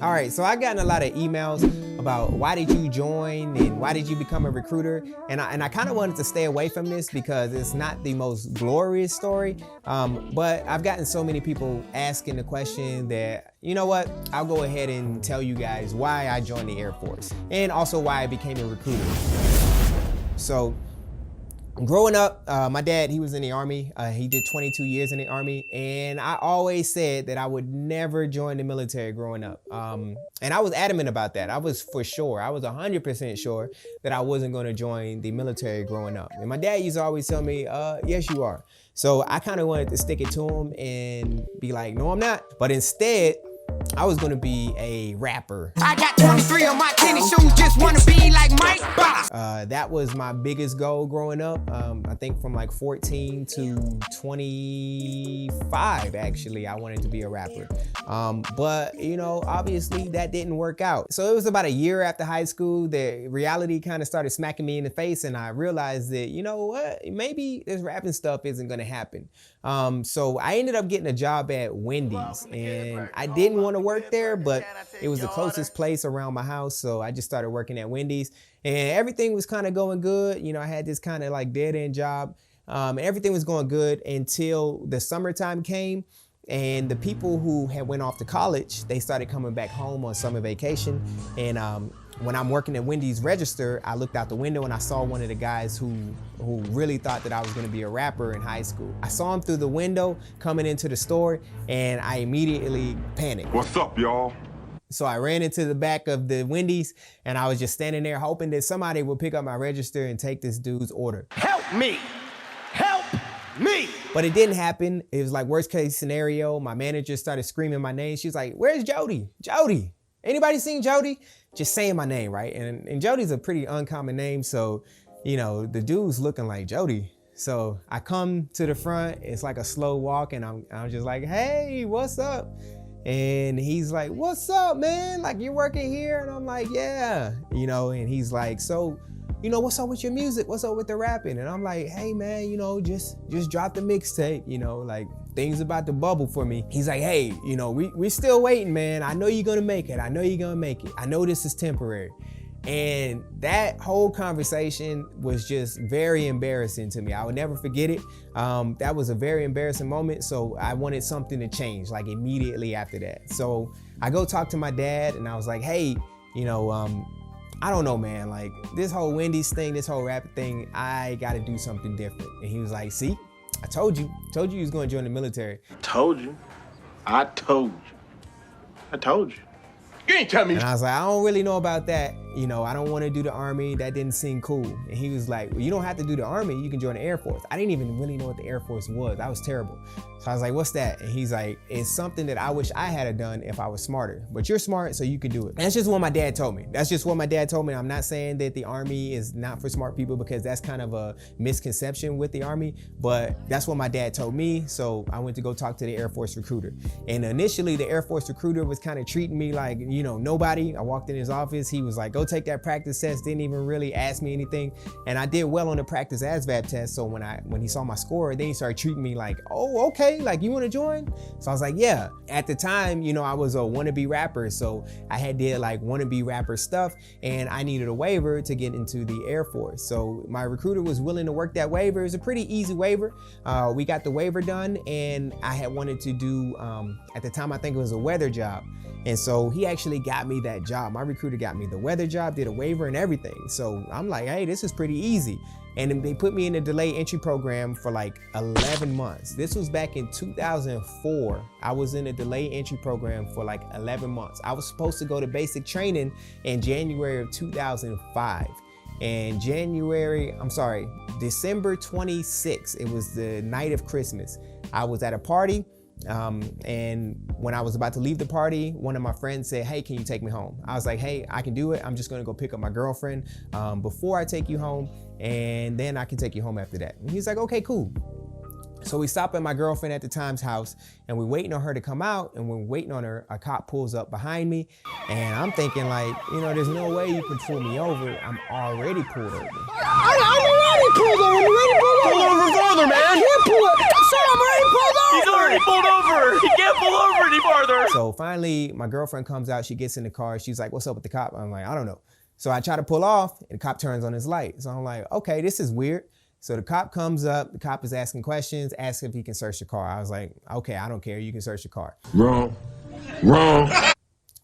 All right, so I gotten a lot of emails about why did you join and why did you become a recruiter, and I kind of wanted to stay away from this because it's not the most glorious story, but I've gotten so many people asking the question that, you know what, I'll go ahead and tell you guys why I joined the Air Force and also why I became a recruiter. So growing up, my dad, he was in the Army. He did 22 years in the Army, and I always said that I would never join the military growing up. And I was adamant about that. I was 100% sure that I wasn't going to join the military growing up. And my dad used to always tell me, yes, you are. So I kind of wanted to stick it to him and be like, no, I'm not. But instead, I was gonna be a rapper. I got 23 on my tennis shoes, just wanna be like Mike. That was my biggest goal growing up. I think from like 14 to 25, actually, I wanted to be a rapper. But you know, obviously that didn't work out. So it was about a year after high school that reality kind of started smacking me in the face, and I realized that, you know what, maybe this rapping stuff isn't gonna happen. So I ended up getting a job at Wendy's, and I didn't want to work there, but it was the closest place around my house. So I just started working at Wendy's, and everything was kind of going good. You know, I had this kind of like dead end job. Everything was going good until the summertime came, and the people who had went off to college, they started coming back home on summer vacation. And when I'm working at Wendy's register, I looked out the window and I saw one of the guys who really thought that I was gonna be a rapper in high school. I saw him through the window coming into the store, and I immediately panicked. What's up, y'all? So I ran into the back of the Wendy's, and I was just standing there hoping that somebody would pick up my register and take this dude's order. Help me! Help me! But it didn't happen. It was like worst case scenario. My manager started screaming my name. She was like, "Where's Jody? Jody? Anybody seen Jody?" Just saying my name, right? And Jody's a pretty uncommon name, so, you know, the dude's looking like Jody. So I come to the front, it's like a slow walk, and I'm just like, "Hey, what's up?" And he's like, "What's up, man? Like, you're working here?" And I'm like, "Yeah." You know, and he's like, "So, you know, what's up with your music? What's up with the rapping?" And I'm like, "Hey man, you know, just drop the mixtape, you know, like things about to bubble for me." He's like, "Hey, you know, we're still waiting, man. I know you're gonna make it. I know you're gonna make it. I know this is temporary." And that whole conversation was just very embarrassing to me. I would never forget it. That was a very embarrassing moment. So I wanted something to change, like immediately after that. So I go talk to my dad, and I was like, "Hey, you know, I don't know, man, like this whole Wendy's thing, this whole rap thing, I gotta do something different." And he was like, "See, I told you he was gonna join the military." Told you. I told you. You ain't tell me. And I was like, "I don't really know about that. You know, I don't want to do the Army. That didn't seem cool." And he was like, "Well, you don't have to do the Army. You can join the Air Force." I didn't even really know what the Air Force was. I was terrible. So I was like, "What's that?" And he's like, "It's something that I wish I had done if I was smarter. But you're smart, so you can do it." And that's just what my dad told me. I'm not saying that the Army is not for smart people, because that's kind of a misconception with the Army. But that's what my dad told me. So I went to go talk to the Air Force recruiter. And initially, the Air Force recruiter was kind of treating me like, you know, nobody. I walked in his office. He was like, "Go take that practice test." Didn't even really ask me anything. And I did well on the practice ASVAB test. So when he saw my score, then he started treating me like, "Oh, okay, like you want to join?" So I was like, "Yeah." At the time, you know, I was a wannabe rapper. So I had did like wannabe rapper stuff, and I needed a waiver to get into the Air Force. So my recruiter was willing to work that waiver. It was a pretty easy waiver. We got the waiver done, and I had wanted to do, at the time, I think it was a weather job. And so he actually got me that job. My recruiter got me the weather job, did a waiver and everything. So I'm like, "Hey, this is pretty easy." And then they put me in a delay entry program for like 11 months. This was back in 2004. I was in a delay entry program for like 11 months. I was supposed to go to basic training in January of 2005. And December 26th, it was the night of Christmas. I was at a party. And when I was about to leave the party, one of my friends said, "Hey, can you take me home?" I was like, "Hey, I can do it. I'm just gonna go pick up my girlfriend before I take you home, and then I can take you home after that." And he's like, "Okay, cool." So we stop at my girlfriend at the time's house, and we're waiting on her to come out, and when we're waiting on her, a cop pulls up behind me, and I'm thinking like, you know, there's no way you can pull me over. I'm already pulled over. I'm already pulled over. Pull over further, man. I can't pull up. Sir, He's already pulled over. He can't pull over any farther. So finally, my girlfriend comes out. She gets in the car. She's like, what's up with the cop? I'm like, I don't know. So I try to pull off and the cop turns on his light. So I'm like, okay, this is weird. So the cop comes up. The cop is asking questions, asking if he can search the car. I was like, okay, I don't care. You can search the car. Wrong.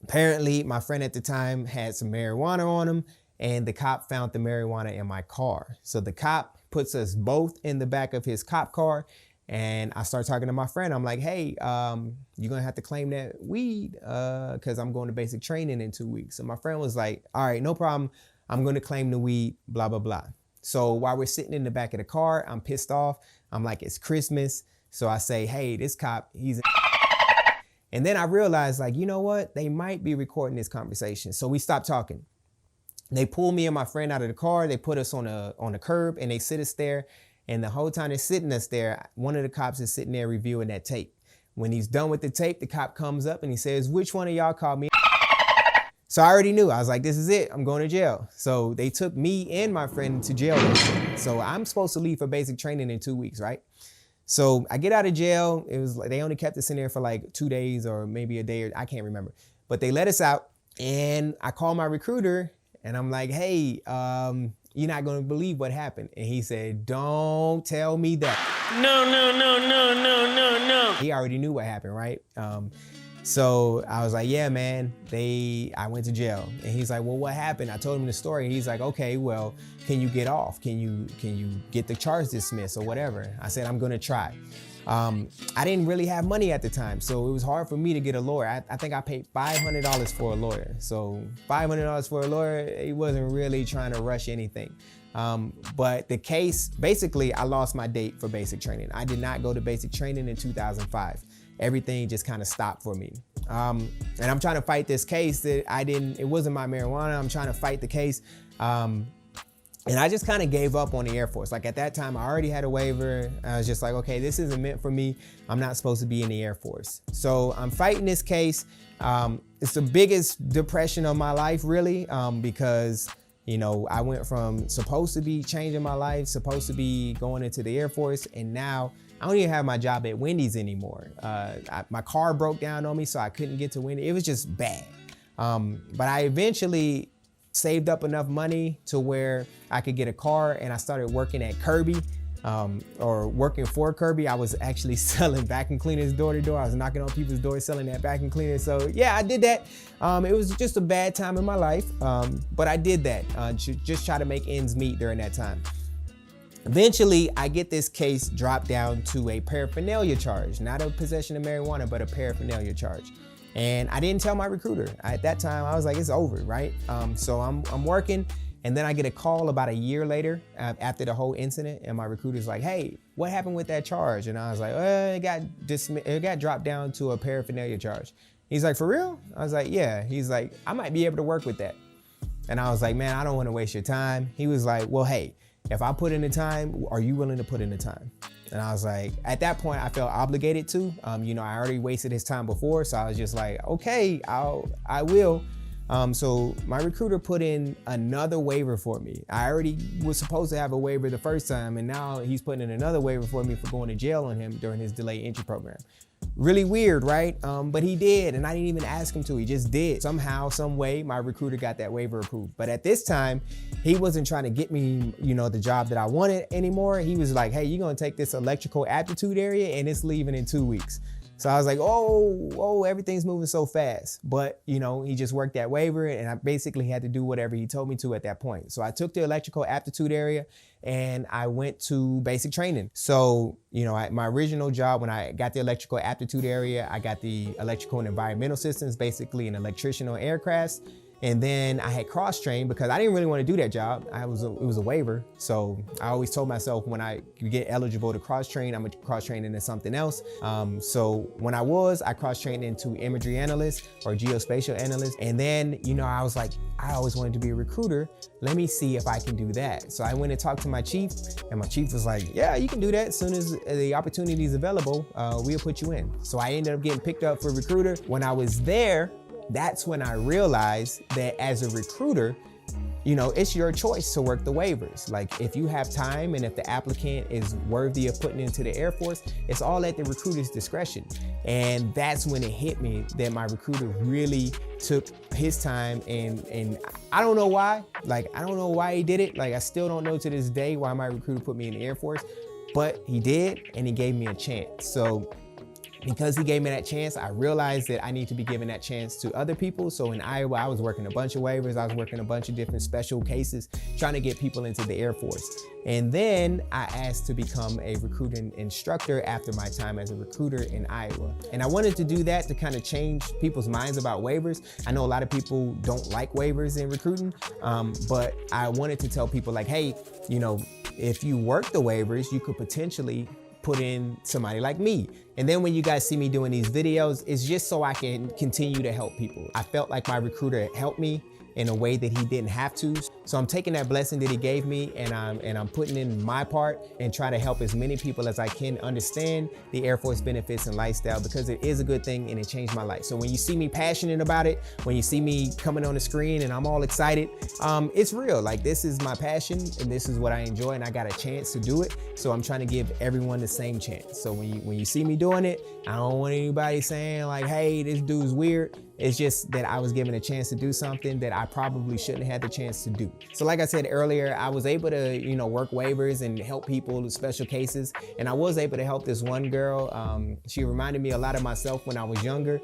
Apparently, my friend at the time had some marijuana on him, and the cop found the marijuana in my car. So the cop puts us both in the back of his cop car, and I start talking to my friend. I'm like, hey, you're gonna have to claim that weed because I'm going to basic training in 2 weeks. So my friend was like, all right, no problem. I'm gonna claim the weed, blah, blah, blah. So while we're sitting in the back of the car, I'm pissed off. I'm like, it's Christmas. So I say, hey, this cop, he's and then I realized, like, you know what? They might be recording this conversation. So we stopped talking. They pull me and my friend out of the car. They put us on a curb and they sit us there. And the whole time they're sitting us there, one of the cops is sitting there reviewing that tape. When he's done with the tape, the cop comes up and he says, which one of y'all called me? So I already knew. I was like, this is it. I'm going to jail. So they took me and my friend to jail. So I'm supposed to leave for basic training in 2 weeks, right? So I get out of jail. It was like they only kept us in there for like 2 days or maybe a day, or I can't remember. But they let us out and I call my recruiter and I'm like, hey, you're not gonna believe what happened. And he said, don't tell me that. No. He already knew what happened, right? So I was like, yeah, man, I went to jail. And he's like, well, what happened? I told him the story. And he's like, okay, well, can you get off? Can you get the charge dismissed or whatever? I said, I'm gonna try. I didn't really have money at the time, so it was hard for me to get a lawyer. I think I paid $500 for a lawyer. So $500 for a lawyer, he wasn't really trying to rush anything. But the case, basically, I lost my date for basic training. I did not go to basic training in 2005. Everything just kind of stopped for me. And I'm trying to fight this case that it wasn't my marijuana. I'm trying to fight the case. And I just kind of gave up on the Air Force. Like at that time, I already had a waiver. I was just like, okay, this isn't meant for me. I'm not supposed to be in the Air Force. So I'm fighting this case. It's the biggest depression of my life, really, because you know, I went from supposed to be changing my life, supposed to be going into the Air Force, and now I don't even have my job at Wendy's anymore. My car broke down on me, so I couldn't get to Wendy's. It was just bad. But I eventually saved up enough money to where I could get a car, and I started working at Kirby, or working for Kirby. I was actually selling vacuum cleaners door to door. I was knocking on people's doors selling that vacuum cleaner. So yeah, I did that. It was just a bad time in my life, but I did that just try to make ends meet during that time. Eventually, I get this case dropped down to a paraphernalia charge, not a possession of marijuana, but a paraphernalia charge. And I didn't tell my recruiter. At that time, I was like, it's over, right? So I'm working, and then I get a call about a year later after the whole incident, and my recruiter's like, hey, what happened with that charge? And I was like, it got dropped down to a paraphernalia charge. He's like, for real? I was like, yeah. He's like, I might be able to work with that. And I was like, man, I don't want to waste your time. He was like, well, hey, if I put in the time, are you willing to put in the time? And I was like, at that point, I felt obligated to. You know, I already wasted his time before, so I was just like, okay, I will. So my recruiter put in another waiver for me. I already was supposed to have a waiver the first time, and now he's putting in another waiver for me for going to jail on him during his delayed entry program. Really weird, right? But he did, and I didn't even ask him to. He just did. Somehow, some way, my recruiter got that waiver approved. But at this time, he wasn't trying to get me, you know, the job that I wanted anymore. He was like, hey, you're gonna take this electrical aptitude area, and it's leaving in 2 weeks. So I was like, oh, everything's moving so fast. But, you know, he just worked that waiver, and I basically had to do whatever he told me to at that point. So I took the electrical aptitude area and I went to basic training. So, you know, my original job, when I got the electrical aptitude area, I got the electrical and environmental systems, basically an electrician on aircrafts. And then I had cross-trained because I didn't really want to do that job. It was a waiver. So I always told myself when I get eligible to cross-train, I'm gonna cross-train into something else. So when I cross-trained into imagery analyst or geospatial analyst. And then, you know, I was like, I always wanted to be a recruiter. Let me see if I can do that. So I went and talked to my chief, and my chief was like, yeah, you can do that. As soon as the opportunity is available, we'll put you in. So I ended up getting picked up for recruiter. When I was there, that's when I realized that as a recruiter, you know, it's your choice to work the waivers. Like if you have time and if the applicant is worthy of putting into the Air Force, it's all at the recruiter's discretion. And that's when it hit me that my recruiter really took his time, and I don't know why. Like, I don't know why he did it. Like, I still don't know to this day why my recruiter put me in the Air Force, but he did, and he gave me a chance. So because he gave me that chance, I realized that I need to be giving that chance to other people. So in Iowa, I was working a bunch of waivers. I was working a bunch of different special cases, trying to get people into the Air Force. And then I asked to become a recruiting instructor after my time as a recruiter in Iowa. And I wanted to do that to kind of change people's minds about waivers. I know a lot of people don't like waivers in recruiting, but I wanted to tell people like, hey, you know, if you work the waivers, you could potentially put in somebody like me. And then when you guys see me doing these videos, it's just so I can continue to help people. I felt like my recruiter helped me in a way that he didn't have to. So I'm taking that blessing that he gave me, and I'm putting in my part and try to help as many people as I can understand the Air Force benefits and lifestyle, because it is a good thing and it changed my life. So when you see me passionate about it, when you see me coming on the screen and I'm all excited, it's real. Like, this is my passion and this is what I enjoy, and I got a chance to do it. So I'm trying to give everyone the same chance. So when you see me doing it, I don't want anybody saying like, hey, this dude's weird. It's just that I was given a chance to do something that I probably shouldn't have had the chance to do. So like I said earlier, I was able to, you know, work waivers and help people with special cases. And I was able to help this one girl. She reminded me a lot of myself when I was younger.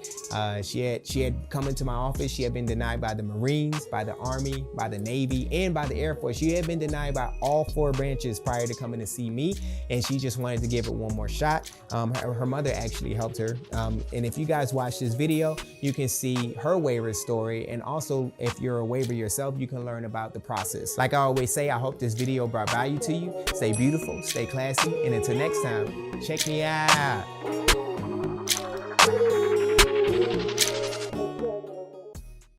She had come into my office. She had been denied by the Marines, by the Army, by the Navy, and by the Air Force. She had been denied by all 4 branches prior to coming to see me. And she just wanted to give it one more shot. Her mother actually helped her. And if you guys watch this video, you can see her waiver story, and also if you're a waiver yourself, you can learn about the process. Like I always say, I hope this video brought value to you. Stay beautiful, stay classy, and until next time, check me out.